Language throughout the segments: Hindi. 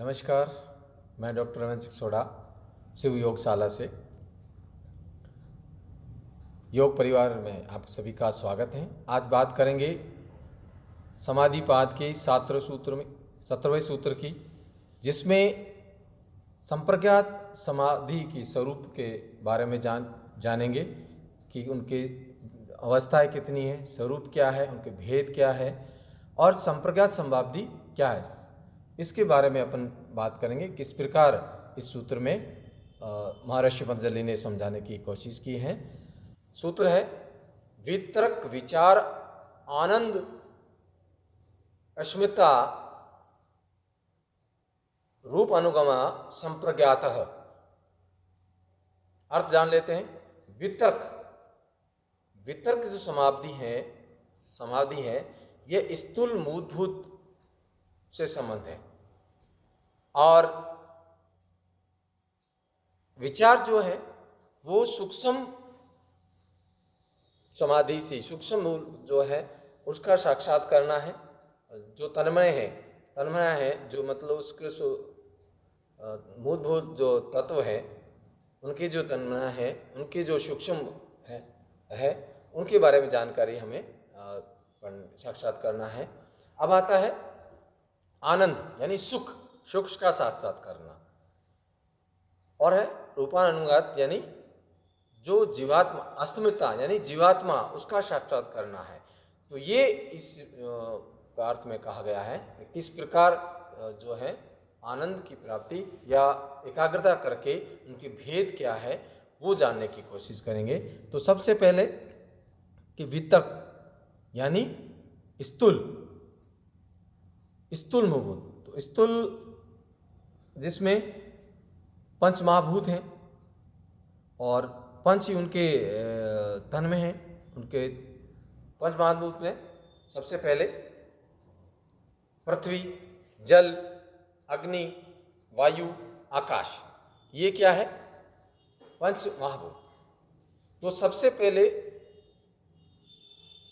नमस्कार, मैं डॉक्टर रमन सिंह सोढ़ा शिव योगशाला से। योग परिवार में आप सभी का स्वागत है। आज बात करेंगे समाधिपाद के 17वें सूत्र की, जिसमें संप्रज्ञात समाधि की स्वरूप के बारे में जानेंगे कि उनकी अवस्थाएं कितनी है, स्वरूप क्या है, उनके भेद क्या है और संप्रज्ञात समाधि क्या है, इसके बारे में अपन बात करेंगे। किस प्रकार इस सूत्र में महर्षि पतंजलि ने समझाने की कोशिश की है। सूत्र है वितर्क विचार आनंद अस्मिता रूप अनुगम संप्रज्ञातः। अर्थ जान लेते हैं। वितर्क जो समाधि है यह स्थूल मूलभूत से संबंध है, और विचार जो है वो सूक्ष्म समाधि से, सूक्ष्म मूल जो है उसका साक्षात करना है। जो तन्मय है जो मतलब उसके मूलभूत जो तत्व है, उनकी जो तन्मय है, उनकी जो सूक्ष्म है उनके बारे में जानकारी हमें साक्षात करना है। अब आता है आनंद यानी सुख का साक्षात करना, और है रूपानुगत यानी जो जीवात्मा, अस्मिता यानी जीवात्मा, उसका साक्षात करना है। तो ये इस अर्थ में कहा गया है कि किस प्रकार जो है आनंद की प्राप्ति या एकाग्रता करके उनके भेद क्या है वो जानने की कोशिश करेंगे। तो सबसे पहले कि वितर्क यानी स्थूल मूलभूत। तो स्थूल जिसमें पंच महाभूत हैं और पंच ही उनके तन में हैं। उनके पंच महाभूत में सबसे पहले पृथ्वी, जल, अग्नि, वायु, आकाश, ये क्या है? पंच महाभूत। तो सबसे पहले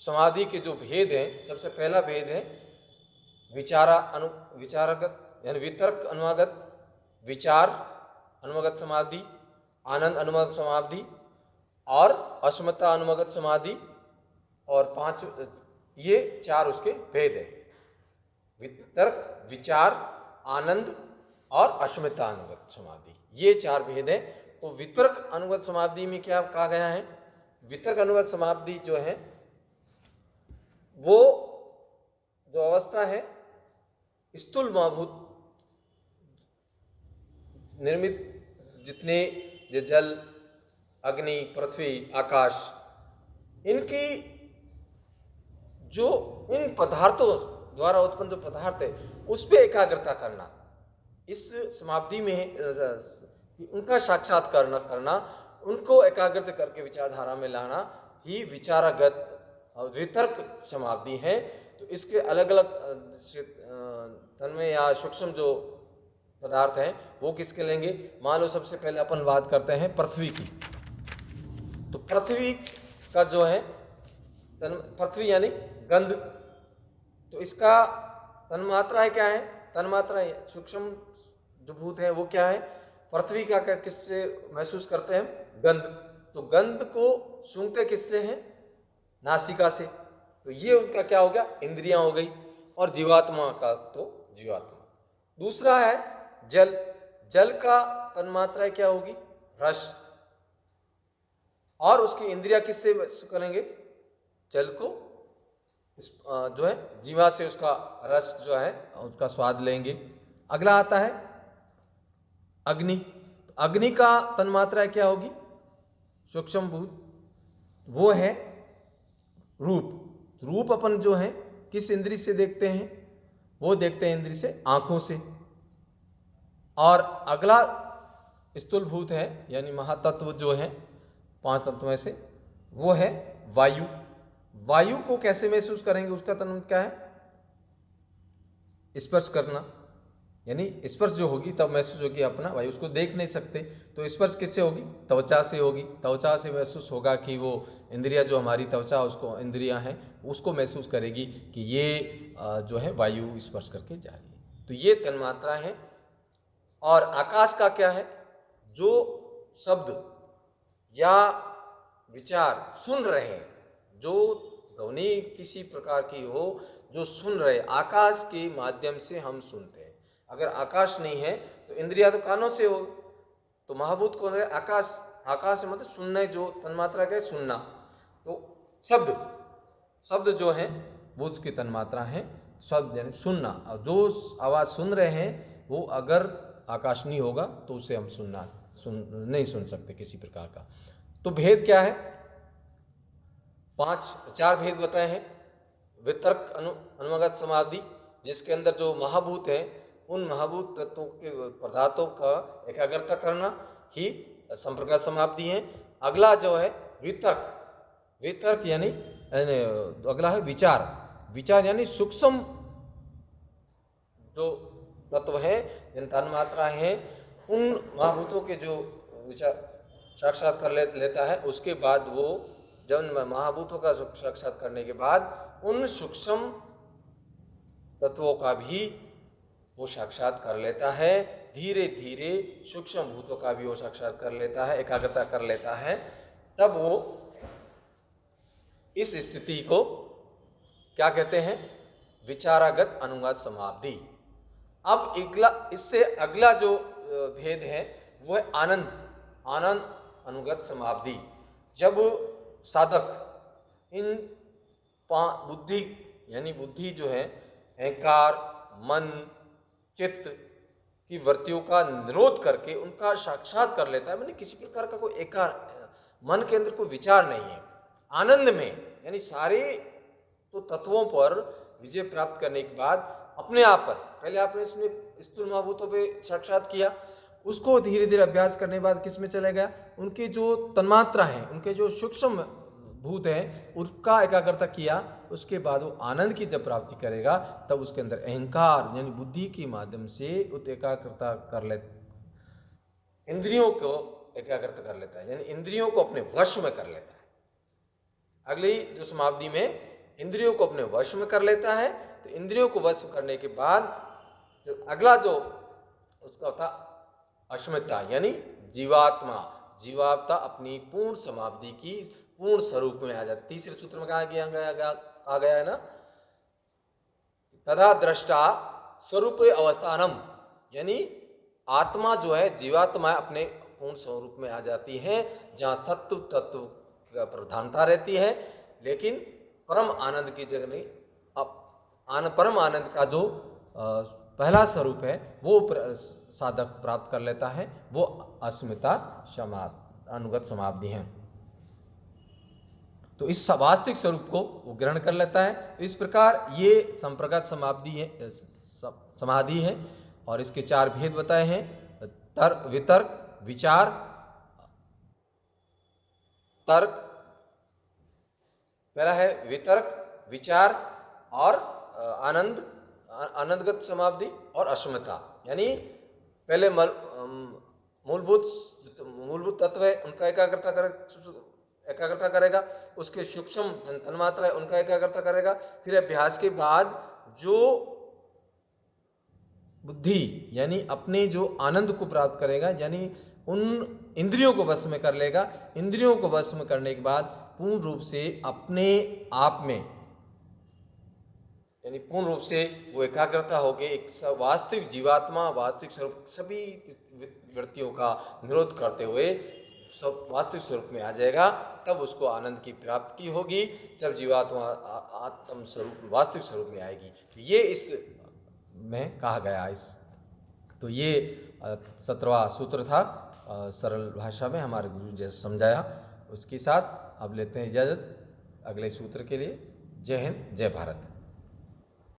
समाधि के जो भेद हैं, सबसे पहला भेद है विचारगत यानी वितर्क अनुगत, विचार अनुगत समाधि, आनंद अनुगत समाधि और अस्मिता अनुगत समाधि, और 5 ये 4 उसके भेद है। वितर्क, विचार, आनंद और अस्मिता अनुगत समाधि, ये 4 भेद है। तो वितर्क अनुगत समाधि में क्या कहा गया है? वितर्क अनुगत समाधि जो है वो जो अवस्था है स्थूल महाभूत निर्मित जितने जल, अग्नि, पृथ्वी, आकाश, इनकी जो इन पदार्थों द्वारा उत्पन्न जो पदार्थ है उस पर एकाग्रता करना, इस समाधि में उनका साक्षात करना, उनको एकाग्रता करके विचारधारा में लाना ही विचारगत और वितर्क समाधि है। तो इसके अलग अलग तन्मय या सूक्ष्म जो पदार्थ हैं वो किसके लेंगे? मान लो सबसे पहले अपन बात करते हैं पृथ्वी की। तो पृथ्वी का जो है पृथ्वी यानी गंध, तो इसका तन्मात्रा क्या है? तन्मात्रा सूक्ष्म जो भूत है वो क्या है? पृथ्वी का किससे महसूस करते हैं? गंध। तो गंध को सूंघते किससे हैं? नासिका से। तो ये उनका क्या हो गया? इंद्रियां हो गई। और जीवात्मा का तो जीवात्मा। दूसरा है जल। जल का तन्मात्रा क्या होगी? रस। और उसकी इंद्रिया किससे करेंगे? जल को जो है जीवा से उसका रस जो है उसका स्वाद लेंगे। अगला आता है अग्नि। अग्नि का तन्मात्रा क्या होगी? सूक्ष्म भूत, वो है रूप। रूप अपन जो है किस इंद्री से देखते हैं? वो देखते हैं इंद्री से, आंखों से। और अगला स्थूल भूत है यानी महातत्व जो है 5 तत्व में से, वो है वायु। वायु को कैसे महसूस करेंगे? उसका तन्म क्या है? स्पर्श करना, यानी स्पर्श जो होगी तब महसूस होगी अपना वायु। उसको देख नहीं सकते, तो स्पर्श किससे होगी? त्वचा से होगी। त्वचा से महसूस होगा कि वो इंद्रिया जो हमारी त्वचा उसको इंद्रियां हैं उसको महसूस करेगी कि ये जो है वायु स्पर्श करके जा रही है। तो ये तन्मात्रा है और आकाश का क्या है? जो शब्द या विचार सुन रहे हैं, जो ध्वनि किसी प्रकार की हो जो सुन रहे, आकाश के माध्यम से हम सुनते हैं। अगर आकाश नहीं है तो इंद्रिया तो कानों से हो, तो महाभूत कौन है? आकाश। आकाश मतलब सुनने, जो तन्मात्रा का सुनना, तो शब्द, शब्द जो है वो उसकी तन्मात्रा है, शब्द यानी सुनना। और जो आवाज सुन रहे हैं वो अगर आकाश नहीं होगा तो उसे हम नहीं सुन सकते किसी प्रकार का। तो भेद क्या है? चार भेद बताए हैं। वितर्क अनुगत समाधि, जिसके अंदर जो महाभूत है उन महाभूत तत्वों के पदार्थों का एकाग्रता करना ही संप्रज्ञात समाधि है। अगला जो है वितर्क, वितर्क यानी अगला है विचार। विचार यानी सूक्ष्म जो तत्व है, जिन तन्मात्रा है, उन महाभूतों के जो विचार साक्षात कर लेता है, उसके बाद वो जब महाभूतों का साक्षात करने के बाद उन सूक्ष्म तत्वों का भी वो साक्षात कर लेता है। धीरे धीरे सूक्ष्म भूतों का भी वो साक्षात कर लेता है, एकाग्रता कर लेता है। तब वो इस स्थिति को क्या कहते हैं? विचारागत अनुगत समाधि। अब इससे अगला जो भेद है वो है आनंद, आनंद अनुगत समाधि। जब साधक इन बुद्धि यानी बुद्धि जो है, अहंकार, मन, चित्त की वृत्तियों का निरोध करके उनका साक्षात कर लेता है। मैंने किसी प्रकार का कोई एकार, मन के अंदर कोई विचार नहीं है, आनंद में, यानी सारे तो तत्वों पर विजय प्राप्त करने के बाद अपने आप पर, पहले आपने इसमें स्थूल महाभूतों पे साक्षात किया, उसको धीरे धीरे अभ्यास करने के बाद किस में चला गया? उनके जो तन्मात्रा है, उनके जो सूक्ष्म भूत है, उनका एकाग्रता किया। उसके बाद वो आनंद की जब प्राप्ति करेगा तब उसके अंदर अहंकार यानी बुद्धि के माध्यम से एकाग्रता कर ले, इंद्रियों को एकाग्रता कर लेता है, यानी इंद्रियों को अपने वश में कर लेता है। अगली जो समाधि में इंद्रियों को अपने वश में कर लेता है। तो इंद्रियों को वश करने के बाद जो अगला जो उसका होता अस्मिता, यानी जीवात्मा, जीवात्मा अपनी पूर्ण समाधि की पूर्ण स्वरूप में आ जाती। तीसरे सूत्र में कहा आ गया है ना, तथा दृष्टा स्वरूप अवस्थानम, यानी आत्मा जो है, जीवात्मा अपने पूर्ण स्वरूप में आ जाती है, जहां सत्व तत्व का प्रधानता रहती है, लेकिन परम आनंद की जगह नहीं। अब परम आनंद का जो पहला स्वरूप है वो साधक प्राप्त कर लेता है, वो अस्मिता अनुगत समाधि है। तो इस वास्तविक स्वरूप को वो ग्रहण कर लेता है। तो इस प्रकार ये संप्रज्ञात समाधि है और इसके चार भेद बताए हैं: वितर्क, विचार, तर्क, पहला है वितर्क, विचार और आनंदगत समाधि और अस्मिता, यानी पहले मूलभूत तत्व है उनका एकाग्रता करेगा, उसके सूक्ष्म तन्मात्रा है उनका एकाग्रता करेगा, फिर अभ्यास के बाद जो बुद्धि यानी अपने जो आनंद को प्राप्त करेगा, यानी उन इंद्रियों को वश में कर लेगा। इंद्रियों को वश में करने के बाद पूर्ण रूप से अपने आप में, यानी पूर्ण रूप से वो एकाग्रता होगी, एक वास्तविक जीवात्मा, वास्तविक स्वरूप, सभी वृत्तियों का निरोध करते हुए सब वास्तविक स्वरूप में आ जाएगा। तब उसको आनंद की प्राप्ति होगी, जब जीवात्मा आत्म स्वरूप, वास्तविक स्वरूप में आएगी। ये इस में कहा गया। तो ये 17वां सूत्र था, सरल भाषा में हमारे गुरु जैसे समझाया। उसके साथ अब लेते हैं इजाज़त अगले सूत्र के लिए। जय हिंद, जय भारत।